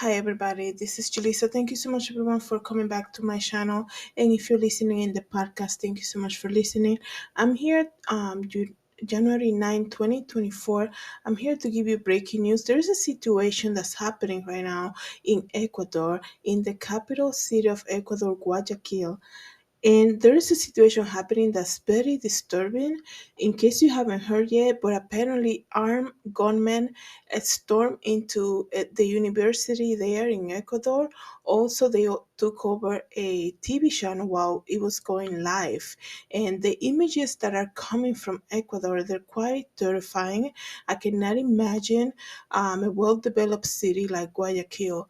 Hi everybody, this is Julissa. Thank you so much everyone for coming back to my channel. And if you're listening in the podcast, thank you so much for listening. I'm here January 9, 2024. I'm here to give you breaking news. There is a situation that's happening right now in Ecuador, in the capital city of Ecuador, Guayaquil. And there is a situation happening that's very disturbing. In case you haven't heard yet, but apparently armed gunmen stormed into the university there in Ecuador. Also, they took over a TV channel while it was going live. And the images that are coming from Ecuador, they're quite terrifying. I cannot imagine a well-developed city like Guayaquil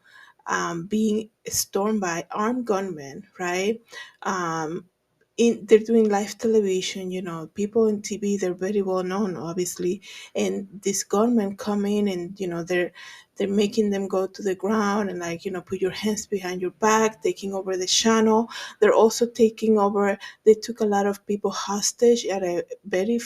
being stormed by armed gunmen, right? um, they're doing live television, people on TV, they're very well known, obviously, and this gunmen come in and they're making them go to the ground and like put your hands behind your back, taking over the channel. They're also taking over. They took a lot of people hostage at a very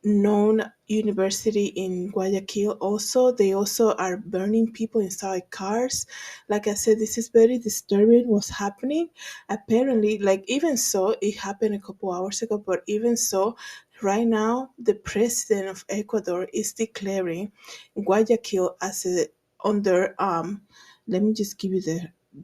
known university in Guayaquil. Also, they also are burning people inside cars. Like I said, this is very disturbing what's happening. Apparently, like even so, it happened a couple hours ago, but even so, right now the president of Ecuador is declaring Guayaquil as a under let me just give you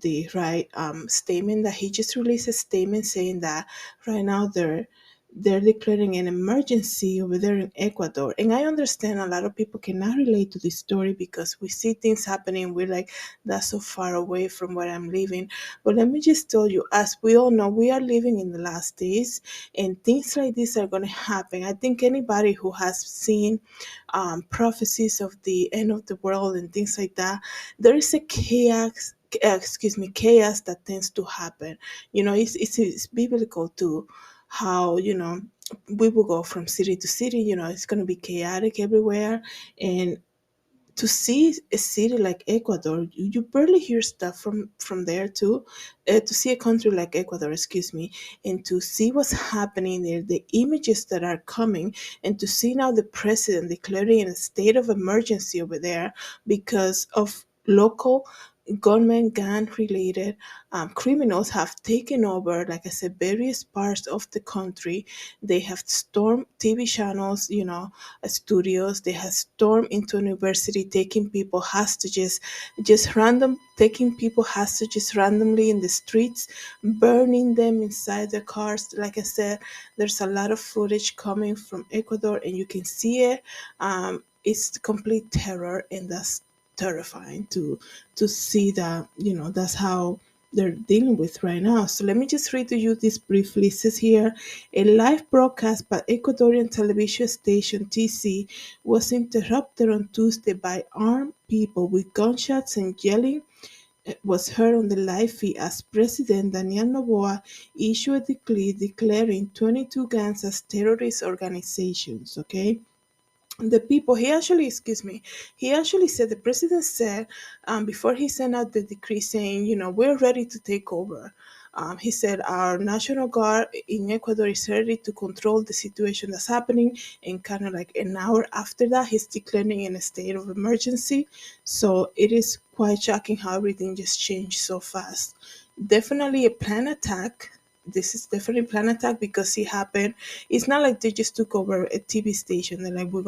the right statement that he just released, a statement saying that right now they're declaring an emergency over there in Ecuador. And I understand a lot of people cannot relate to this story because we see things happening. We're like, that's so far away from where I'm living. But let me just tell you, as we all know, we are living in the last days and things like this are going to happen. I think anybody who has seen prophecies of the end of the world and things like that, there is a chaos that tends to happen. It's biblical too, how we will go from city to city. It's going to be chaotic everywhere. And to see a city like Ecuador, you barely hear stuff from there too. To see a country like Ecuador, excuse me, and to see what's happening there, the images that are coming, and to see now the president declaring a state of emergency over there because of local gunmen, gun related criminals have taken over, like I said, various parts of the country. They have stormed TV channels, studios. They have stormed into university, taking people hostages, just random, taking people hostages randomly in the streets, burning them inside their cars. Like I said, there's a lot of footage coming from Ecuador, and you can see it. It's complete terror, and that's terrifying to see that. That's how they're dealing with right now. So let me just read to you this briefly. It says here, a live broadcast by Ecuadorian television station TC was interrupted on Tuesday by armed people with gunshots and yelling. It was heard on the live feed as President Daniel Noboa issued a decree declaring 22 gangs as terrorist organizations. Okay, the people, he actually said, the president said, before he sent out the decree saying, we're ready to take over. He said our national guard in Ecuador is ready to control the situation that's happening. And kind of like an hour after that, he's declaring in a state of emergency. So it is quite shocking how everything just changed so fast. Definitely a planned attack. This is definitely a planned attack because it happened. It's not like they just took over a TV station and like we're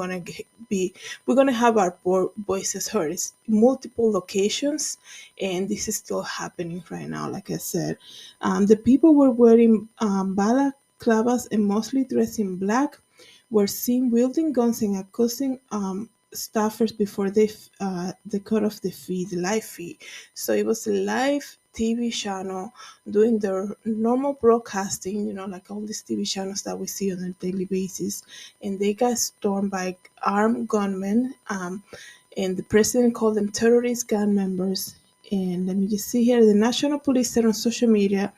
gonna have our voices heard. It's multiple locations, and this is still happening right now. Like I said, the people were wearing balaclavas and mostly dressed in black. Were seen wielding guns and accusing staffers before they cut off the live feed. So it was a live TV channel doing their normal broadcasting, like all these TV channels that we see on a daily basis, and they got stormed by armed gunmen. And the president called them terrorist gang members. And let me just see here. The National Police said on social media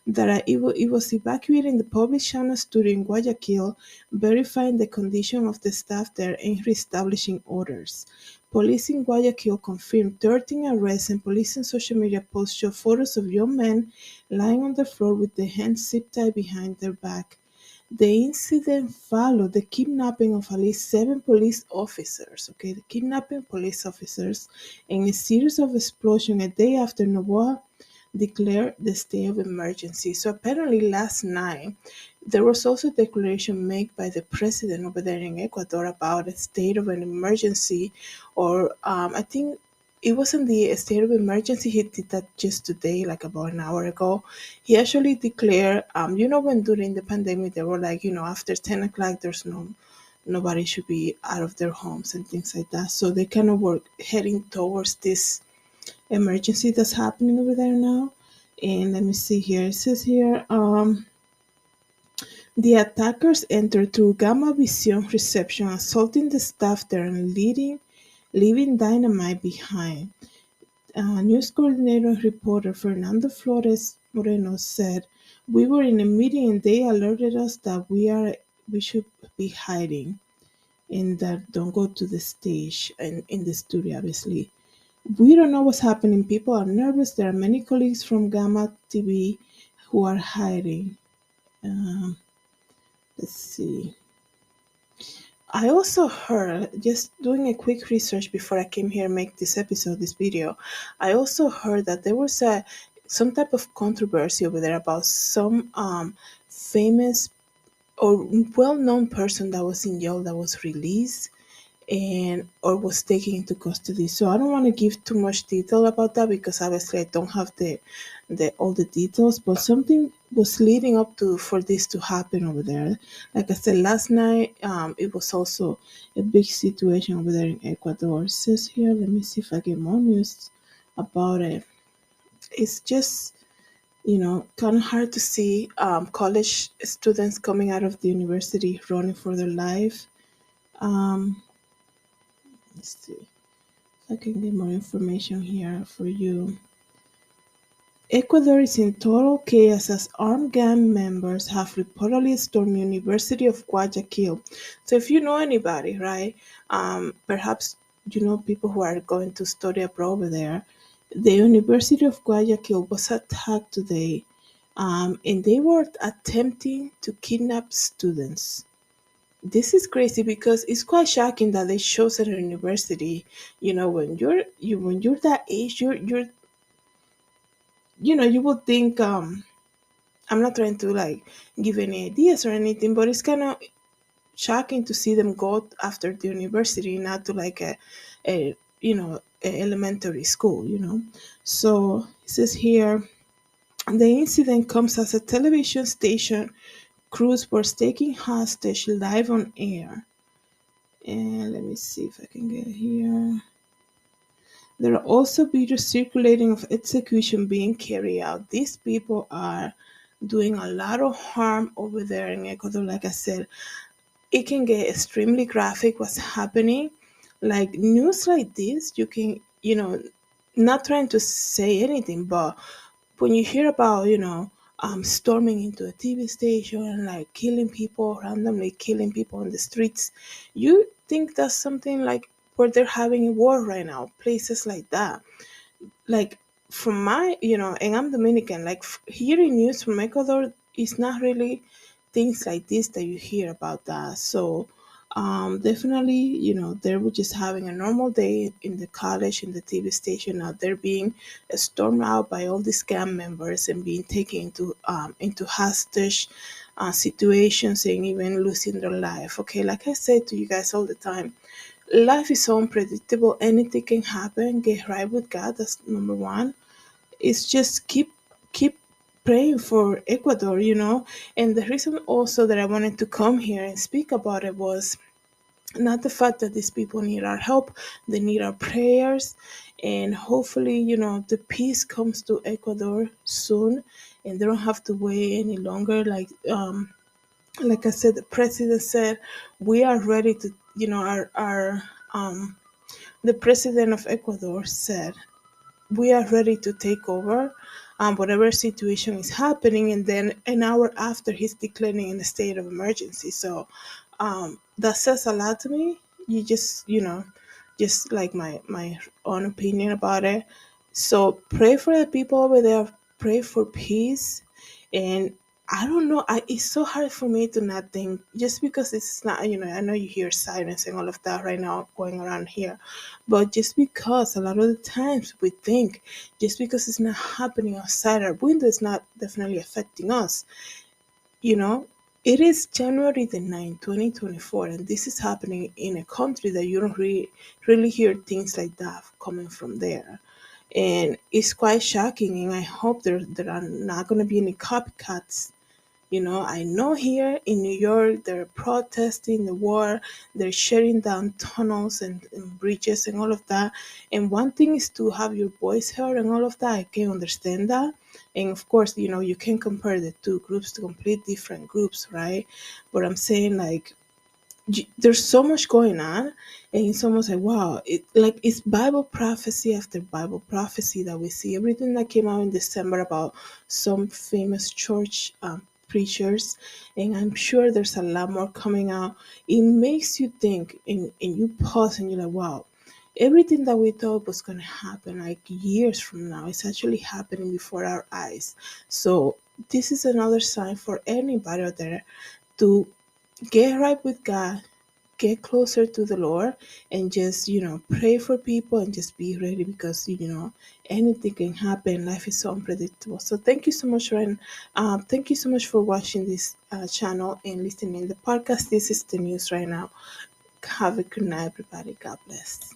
that it was evacuating the public channel studio in Guayaquil, verifying the condition of the staff there, and reestablishing orders. Police in Guayaquil confirmed 13 arrests, and police on social media posts show photos of young men lying on the floor with their hands zip tied behind their back. The incident followed the kidnapping of at least 7 police officers, okay, the kidnapping police officers, and a series of explosions a day after Novoa declared the state of emergency. So apparently last night, there was also a declaration made by the president over there in Ecuador about a state of an emergency, or I think it wasn't the state of emergency. He did that just today, like about an hour ago. He actually declared, when during the pandemic they were like, after 10 o'clock, there's nobody should be out of their homes and things like that. So they kind of were heading towards this emergency that's happening over there now. And let me see here. It says here, the attackers entered through Gamma Vision reception, assaulting the staff there and leaving dynamite behind. News coordinator and reporter Fernando Flores Moreno said, "We were in a meeting and they alerted us that we should be hiding and that don't go to the stage and in the studio, obviously. We don't know what's happening. People are nervous. There are many colleagues from Gamma TV who are hiding." Um, let's see. I also heard, just doing a quick research before I came here and make this episode, this video, I also heard that there was some type of controversy over there about some famous or well-known person that was in jail that was released and or was taken into custody. So I don't want to give too much detail about that because obviously I don't have the all the details, but something was leading up to for this to happen over there. Like I said last night, it was also a big situation over there in Ecuador. It says here, let me see if I get more news about it. It's just kind of hard to see college students coming out of the university running for their life. Um, let's see if I can get more information here for you. Ecuador is in total chaos as armed gang members have reportedly stormed University of Guayaquil. So if you know anybody, right, perhaps you know people who are going to study abroad over there. The University of Guayaquil was attacked today, and they were attempting to kidnap students. This is crazy because it's quite shocking that they chose at a university. When you're that age, you would think. I'm not trying to like give any ideas or anything, but it's kind of shocking to see them go after the university, not to like a elementary school. So it says here the incident comes as a television station crews were taking hostage live on air. And let me see if I can get here. There are also videos circulating of execution being carried out. These people are doing a lot of harm over there in Ecuador. Like I said, it can get extremely graphic what's happening. Like news like this, you can, not trying to say anything, but when you hear about, storming into a TV station and like killing people, randomly killing people on the streets, you think that's something like where they're having a war right now, places like that. Like from my, and I'm Dominican, like hearing news from Ecuador is not really things like this that you hear about that. So definitely, they were just having a normal day in the college, in the TV station. Now they're being stormed out by all these gang members and being taken into hostage situations and even losing their life. Okay, like I say to you guys all the time, life is so unpredictable. Anything can happen. Get right with God. That's number one. It's just keep praying for Ecuador, And the reason also that I wanted to come here and speak about it was not the fact that these people need our help, they need our prayers, and hopefully, the peace comes to Ecuador soon and they don't have to wait any longer. Like I said, the president said we are ready to, our the president of Ecuador said we are ready to take over whatever situation is happening, and then an hour after he's declaring in a state of emergency. So that says a lot to me. You just, just like my own opinion about it. So pray for the people over there, pray for peace, and I don't know. It's so hard for me to not think just because it's not, I know you hear sirens and all of that right now going around here, but just because a lot of the times we think just because it's not happening outside our window, it's not definitely affecting us. You know, it is January the 9th, 2024, and this is happening in a country that you don't really hear things like that coming from there. And it's quite shocking, and I hope there are not going to be any copycats. I know here in New York they're protesting the war, they're shutting down tunnels and bridges and all of that. And one thing is to have your voice heard and all of that. I can understand that. And of course, you can compare the two groups to complete different groups, right? But I'm saying like there's so much going on, and it's almost like wow, it's Bible prophecy after Bible prophecy that we see everything that came out in December about some famous church preachers, and I'm sure there's a lot more coming out. It makes you think, and you pause and you're like wow, everything that we thought was going to happen like years from now, it's actually happening before our eyes. So this is another sign for anybody out there to get right with God, get closer to the Lord, and just, pray for people and just be ready because, anything can happen. Life is so unpredictable. So thank you so much, Ryan. Thank you so much for watching this channel and listening to the podcast. This is the news right now. Have a good night, everybody. God bless.